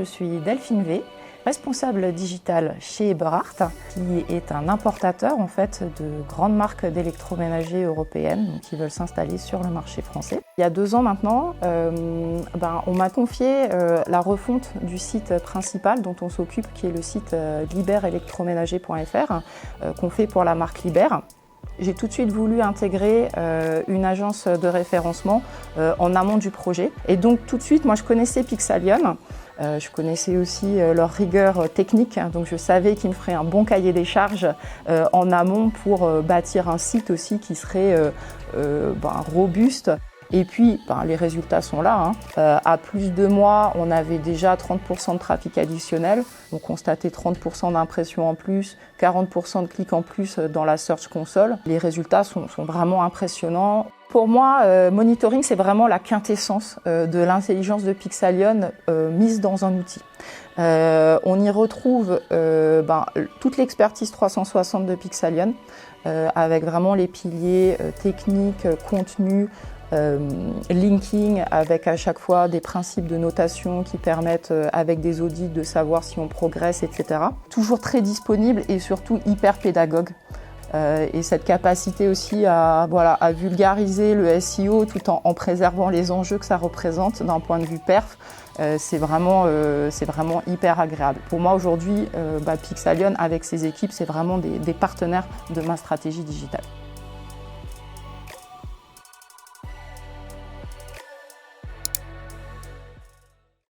je suis Delphine V, responsable digitale chez Eberhard, qui est un importateur en fait de grandes marques d'électroménager européennes qui veulent s'installer sur le marché français. Il y a 2 ans maintenant, on m'a confié la refonte du site principal dont on s'occupe, qui est le site liberelectroménager.fr, qu'on fait pour la marque Liber. J'ai tout de suite voulu intégrer une agence de référencement en amont du projet. Et donc tout de suite, moi je connaissais Pixalion, je connaissais aussi leur rigueur technique, donc je savais qu'ils me feraient un bon cahier des charges en amont pour bâtir un site aussi qui serait robuste. Et puis, les résultats sont là. À plus de mois, on avait déjà 30% de trafic additionnel. On constatait 30% d'impressions en plus, 40% de clics en plus dans la Search Console. Les résultats sont vraiment impressionnants. Pour moi, monitoring, c'est vraiment la quintessence de l'intelligence de Pixalion mise dans un outil. On y retrouve toute l'expertise 360 de Pixalion, avec vraiment les piliers techniques, contenu, linking, avec à chaque fois des principes de notation qui permettent avec des audits de savoir si on progresse, etc. Toujours très disponible et surtout hyper pédagogue. Et cette capacité aussi à vulgariser le SEO tout en préservant les enjeux que ça représente d'un point de vue perf, c'est vraiment hyper agréable. Pour moi aujourd'hui, Pixalion avec ses équipes, c'est vraiment des partenaires de ma stratégie digitale.